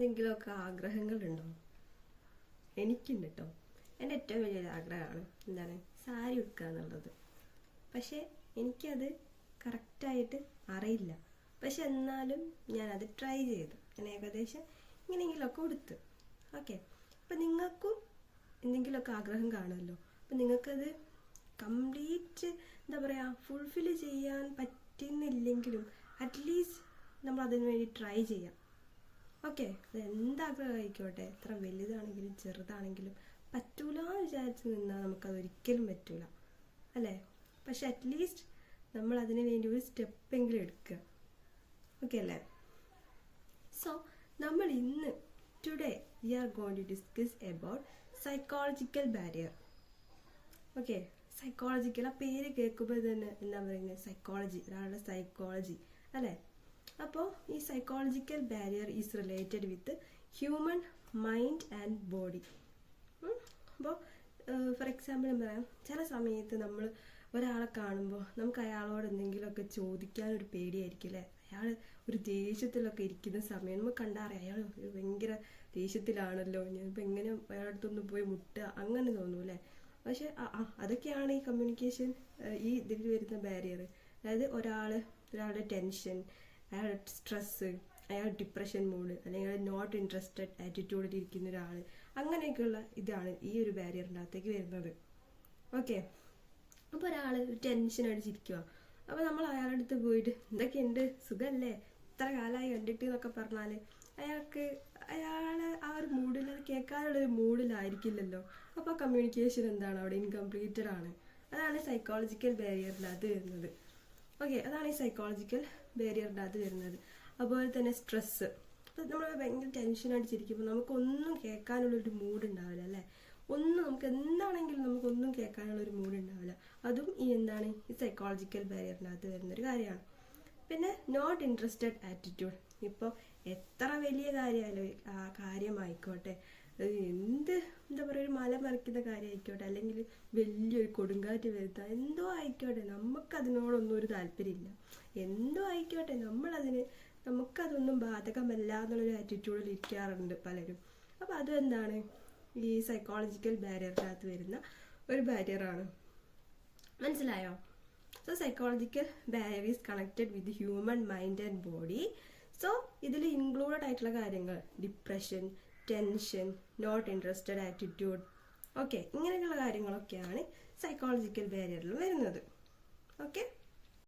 എന്തെങ്കിലുമൊക്കെ ആഗ്രഹങ്ങളുണ്ടോ? എനിക്കുണ്ട് കേട്ടോ. എൻ്റെ ഏറ്റവും വലിയൊരു ആഗ്രഹമാണ് എന്താണ്, സാരി ഉടുക്കുക എന്നുള്ളത്. പക്ഷേ എനിക്കത് കറക്റ്റായിട്ട് അറിയില്ല. പക്ഷെ എന്നാലും ഞാനത് ട്രൈ ചെയ്തു. ഞാൻ ഏകദേശം ഇങ്ങനെയെങ്കിലുമൊക്കെ ഉടുത്ത്. ഓക്കെ, അപ്പം നിങ്ങൾക്കും എന്തെങ്കിലുമൊക്കെ ആഗ്രഹം കാണുമല്ലോ. അപ്പം നിങ്ങൾക്കത് കംപ്ലീറ്റ് എന്താ പറയുക ഫുൾഫിൽ ചെയ്യാൻ പറ്റുന്നില്ലെങ്കിലും അറ്റ്ലീസ്റ്റ് നമ്മൾ അതിനു വേണ്ടി ട്രൈ ചെയ്യാം. ഓക്കെ, അത് എന്താഗ്രഹമായിക്കോട്ടെ, എത്ര വലുതാണെങ്കിലും ചെറുതാണെങ്കിലും പറ്റൂല എന്ന് വിചാരിച്ച് നിന്നാൽ നമുക്കതൊരിക്കലും പറ്റൂല അല്ലേ. പക്ഷെ അറ്റ്ലീസ്റ്റ് നമ്മൾ അതിനു വേണ്ടി ഒരു സ്റ്റെപ്പെങ്കിലും എടുക്കുക. ഓക്കെ അല്ലേ? സോ നമ്മൾ ഇന്ന് today we are going to discuss about psychological barrier. Okay, psychological, ആ പേര് കേൾക്കുമ്പോൾ തന്നെ എന്താ പറയുന്നത്, സൈക്കോളജി, ഒരാളുടെ സൈക്കോളജി അല്ലേ. അപ്പോൾ ഈ psychological barrier is related with human mind and body. അപ്പോൾ ഫോർ എക്സാമ്പിൾ പറയാം, ചില സമയത്ത് നമ്മൾ ഒരാളെ കാണുമ്പോൾ നമുക്ക് അയാളോട് എന്തെങ്കിലുമൊക്കെ ചോദിക്കാനൊരു പേടിയായിരിക്കും അല്ലേ. അയാൾ ഒരു ദേഷ്യത്തിലൊക്കെ ഇരിക്കുന്ന സമയം നമുക്ക് കണ്ടറിയാം അയാൾ ഭയങ്കര ദേഷ്യത്തിലാണല്ലോ, ഞാനിപ്പോൾ എങ്ങനെ അയാളുടെ അടുത്തൊന്ന് പോയി മുട്ടുക, അങ്ങനെ തോന്നും അല്ലേ. പക്ഷെ അതൊക്കെയാണ് ഈ കമ്മ്യൂണിക്കേഷൻ ഈ ഇതിൽ വരുന്ന ബാരിയർ. അതായത് ഒരാളുടെ ടെൻഷൻ, അയാളുടെ സ്ട്രെസ്സ്, അയാൾ ഡിപ്രഷൻ മൂഡ്, അല്ലെങ്കിൽ അയാൾ നോട്ട് ഇൻട്രസ്റ്റഡ് ആറ്റിറ്റ്യൂഡിൽ ഇരിക്കുന്ന ഒരാൾ, അങ്ങനെയൊക്കെയുള്ള ഇതാണ് ഈ ഒരു ബാരിയറിൻ്റെ അകത്തേക്ക് വരുന്നത്. ഓക്കെ, അപ്പോൾ ഒരാൾ ടെൻഷൻ അടിച്ചിരിക്കുക, അപ്പോൾ നമ്മൾ അയാളുടെ അടുത്ത് പോയിട്ട് എന്തൊക്കെയുണ്ട്, സുഖമല്ലേ, ഇത്ര കാലമായി കണ്ടിട്ട് എന്നൊക്കെ പറഞ്ഞാൽ അയാളെ ആ ഒരു മൂഡിൽ, അത് കേൾക്കാനുള്ളൊരു മൂഡിലായിരിക്കില്ലല്ലോ. അപ്പോൾ കമ്മ്യൂണിക്കേഷൻ എന്താണ്, അവിടെ ഇൻകംപ്ലീറ്റഡ് ആണ്. അതാണ് സൈക്കോളജിക്കൽ ബാരിയറിൻ്റെ അത് വരുന്നത്. ഓക്കെ, അതാണ് ഈ സൈക്കോളജിക്കൽ ബാരിയറിൻ്റെ അത് വരുന്നത്. അതുപോലെ തന്നെ സ്ട്രെസ്സ്, അപ്പോൾ നമ്മൾ ഭയങ്കര ടെൻഷൻ അടിച്ചിരിക്കുമ്പോൾ നമുക്കൊന്നും കേൾക്കാനുള്ളൊരു മൂഡ് ഉണ്ടാവില്ല അല്ലേ. നമുക്ക് എന്താണെങ്കിലും നമുക്കൊന്നും കേൾക്കാനുള്ളൊരു മൂഡ് ഉണ്ടാവില്ല. അതും ഈ എന്താണ്, ഈ സൈക്കോളജിക്കൽ ബാരിയറിനകത്ത് വരുന്നൊരു കാര്യമാണ്. പിന്നെ നോട്ട് ഇൻട്രസ്റ്റഡ് ആറ്റിറ്റ്യൂഡ്. ഇപ്പോൾ എത്ര വലിയ കാര്യമായിക്കോട്ടെ, എന്താ പറയുക, ഒരു മല മറിക്കുന്ന കാര്യമായിക്കോട്ടെ, അല്ലെങ്കിൽ വലിയൊരു കൊടുങ്കാറ്റ് വരുത്താൻ എന്തോ ആയിക്കോട്ടെ, നമുക്കതിനോടൊന്നും ഒരു താല്പര്യമില്ല. എന്തോ ആയിക്കോട്ടെ, നമുക്കതൊന്നും ബാധകമല്ല എന്നുള്ളൊരു ആറ്റിറ്റ്യൂഡിൽ ഇരിക്കാറുണ്ട് പലരും. അപ്പോൾ അതും എന്താണ്, ഈ സൈക്കോളജിക്കൽ ബാരിയറിനകത്ത് വരുന്ന ഒരു ബാരിയറാണ്. മനസ്സിലായോ? So psychological barrier is connected with human mind and body. So ഇതിൽ ഇൻക്ലൂഡഡ് ആയിട്ടുള്ള കാര്യങ്ങൾ depression, tension, not interested attitude, okay, ഇങ്ങനെയുള്ള കാര്യങ്ങളൊക്കെയാണ് സൈക്കോളജിക്കൽ ബാരിയറിൽ വരുന്നത്. ഓക്കെ.